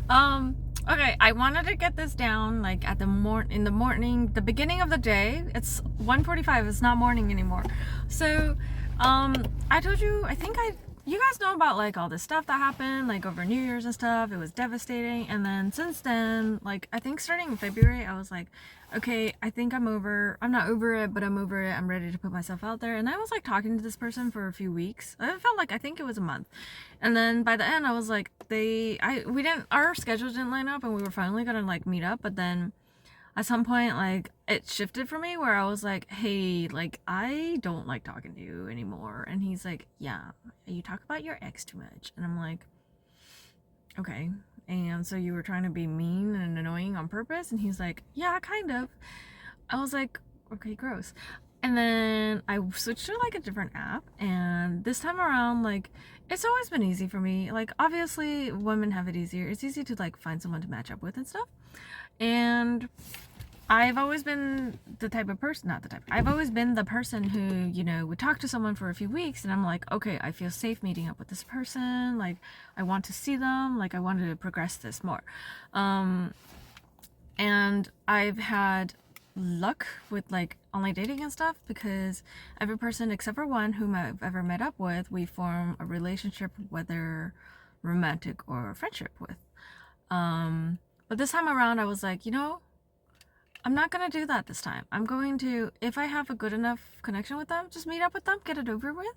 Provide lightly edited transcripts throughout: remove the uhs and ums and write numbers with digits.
Um, okay, I wanted to get this down like at in the morning, the beginning of the day. It's 1:45. It's not morning anymore. So, I told you, you guys know about like all this stuff that happened like over New Year's and stuff. It was devastating. And then since then, like I think starting in February, I was like, okay, I think I'm not over it, but I'm over it. I'm ready to put myself out there. And I was like talking to this person for a few weeks. I felt like I think it was a month. And then by the end I was like, we didn't, our schedules didn't line up and we were finally gonna like meet up, but then at some point like it shifted for me where I was like, hey, like I don't like talking to you anymore. And he's like, yeah, you talk about your ex too much. And I'm like, okay. And so you were trying to be mean and annoying on purpose? And he's like, yeah, kind of. I was like, okay, gross. And then I switched to like a different app, and this time around, like, it's always been easy for me. Like, obviously, women have it easier. It's easy to like find someone to match up with and stuff. And I've always been the type of person, not the type, I've always been the person who, would talk to someone for a few weeks and I'm like, okay, I feel safe meeting up with this person. Like, I want to see them. Like, I want to progress this more. And I've had luck with like online dating and stuff because every person except for one whom I've ever met up with, we form a relationship, whether romantic or friendship with. But this time around, I was like, I'm not gonna do that this time. I'm going to, if I have a good enough connection with them, just meet up with them, get it over with.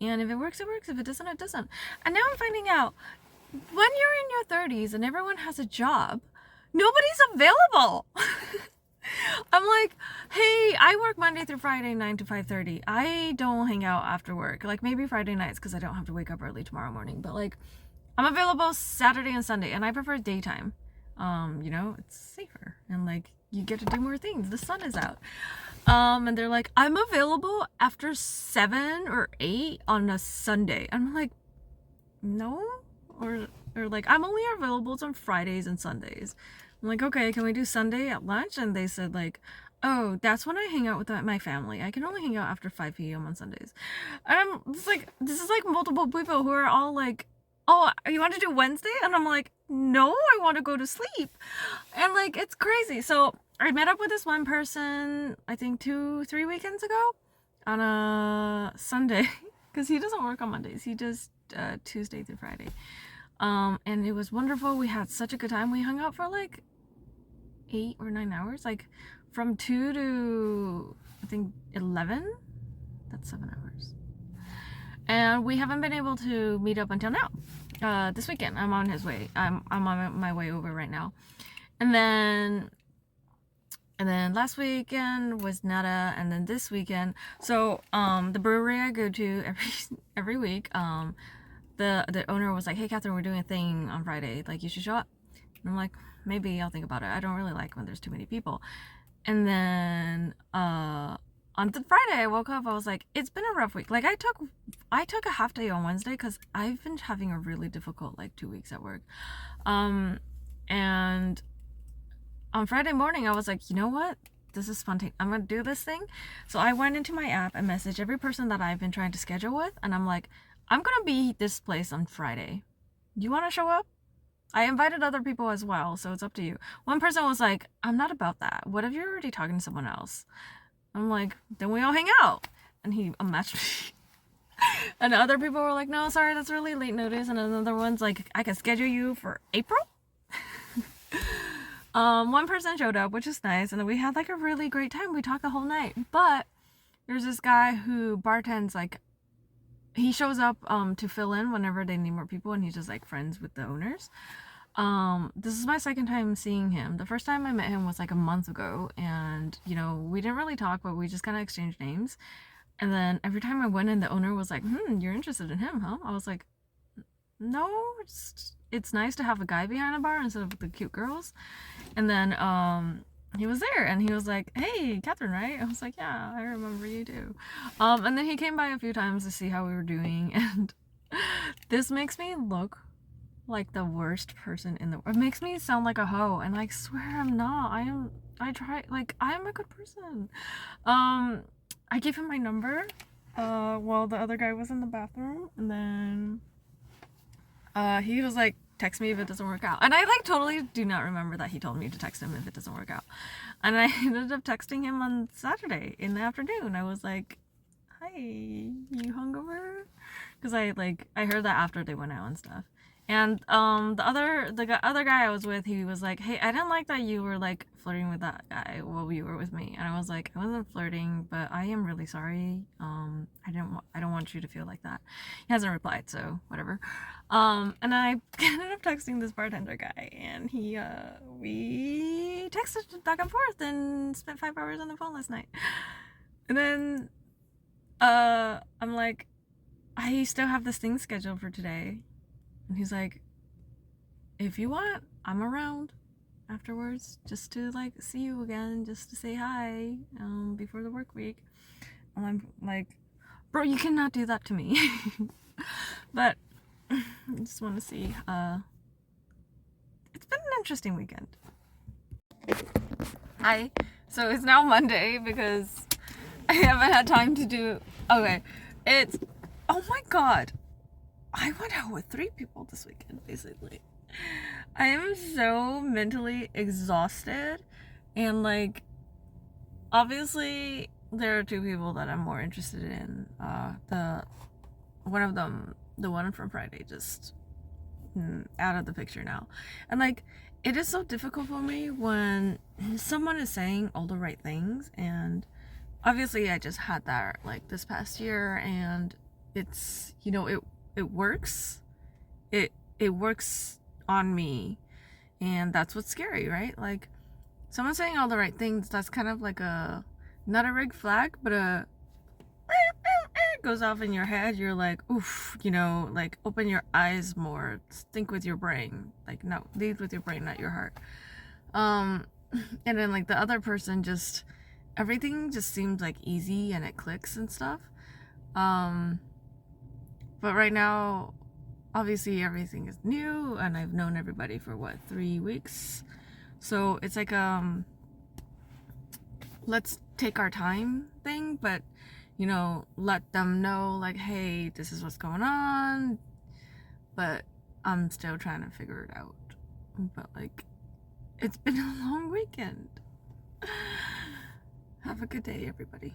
And if it works, it works. If it doesn't, it doesn't. And now I'm finding out when you're in your 30s and everyone has a job, nobody's available. I'm like, hey, I work Monday through Friday, 9 to 5:30. I don't hang out after work. Like maybe Friday nights because I don't have to wake up early tomorrow morning. But like, I'm available Saturday and Sunday, and I prefer daytime. It's safer and like you get to do more things. The sun is out. And they're like, I'm available after 7 or 8 on a Sunday. I'm like, no, or like I'm only available on Fridays and Sundays. I'm like, okay, can we do Sunday at lunch? And they said like, oh, that's when I hang out with my family. I can only hang out after 5 p.m. on Sundays. And this is like multiple people who are all like, oh, you want to do Wednesday? And I'm like, no, I want to go to sleep. And like, it's crazy. So I met up with this one person, I think 2, 3 weekends ago on a Sunday because he doesn't work on Mondays. He does Tuesday through Friday. And it was wonderful. We had such a good time. We hung out for like 8 or 9 hours, like from 2 to I think 11. That's 7 hours. And we haven't been able to meet up until now. This weekend, I'm on his way. I'm on my way over right now. And then last weekend was nada, and then this weekend, so the brewery I go to every week, the owner was like, hey Catherine, we're doing a thing on Friday, like you should show up. And I'm like, maybe I'll think about it. I don't really like when there's too many people. And then on the Friday I woke up, I was like, it's been a rough week. Like I took a half day on Wednesday because I've been having a really difficult like 2 weeks at work. And on Friday morning, I was like, you know what? This is spontaneous. I'm going to do this thing. So I went into my app and messaged every person that I've been trying to schedule with. And I'm like, I'm going to be this place on Friday. Do you want to show up? I invited other people as well, so it's up to you. One person was like, I'm not about that. What if you're already talking to someone else? I'm like, then we all hang out. And he unmatched me. And other people were like, no, sorry, that's really late notice. And another one's like, I can schedule you for April. One person showed up, which is nice, and then we had like a really great time. We talked the whole night. But there's this guy who bartends, like he shows up to fill in whenever they need more people, and he's just like friends with the owners. This is my second time seeing him. The first time I met him was like a month ago, and we didn't really talk, but we just kind of exchanged names. And then every time I went in, the owner was like, you're interested in him, huh? I was like, no, it's nice to have a guy behind a bar instead of the cute girls. And then he was there and he was like, hey, Catherine, right? I was like, yeah, I remember you too. And then he came by a few times to see how we were doing, and this makes me look like the worst person in the world. It makes me sound like a hoe, and I swear I'm not. I try, like, I am a good person. I gave him my number while the other guy was in the bathroom, and then he was like, text me if it doesn't work out. And I like totally do not remember that he told me to text him if it doesn't work out. And I ended up texting him on Saturday in the afternoon. I was like, hi, you hungover? Because I heard that after they went out and stuff. And the other guy I was with, he was like, hey, I didn't like that you were like flirting with that guy while you were with me. And I was like, I wasn't flirting, but I am really sorry. I don't want you to feel like that. He hasn't replied, so whatever. And I ended up texting this bartender guy, and we texted back and forth and spent 5 hours on the phone last night. And then I'm like, I still have this thing scheduled for today. And he's like, if you want, I'm around afterwards just to like see you again, just to say hi before the work week. And I'm like, bro, you cannot do that to me. But I just want to see. It's been an interesting weekend. Hi. So it's now Monday because I haven't had time to do. Okay. Oh my god. I went out with 3 people this weekend, basically. I am so mentally exhausted, and like, obviously, there are 2 people that I'm more interested in. One of them, the one from Friday, just out of the picture now. And like, it is so difficult for me when someone is saying all the right things, and obviously, I just had that like this past year, and it's, you know, it works. It works on me, and that's what's scary, right? Like, someone saying all the right things, that's kind of like not a red flag, but goes off in your head. You're like, oof, you know, like, open your eyes more, think with your brain, like, no, lead with your brain, not your heart. And then like the other person, just everything just seems like easy and it clicks and stuff. But right now, obviously everything is new, and I've known everybody for 3 weeks. So it's like let's take our time thing, but you know, let them know like, hey, this is what's going on. But I'm still trying to figure it out. But like, it's been a long weekend. Have a good day, everybody.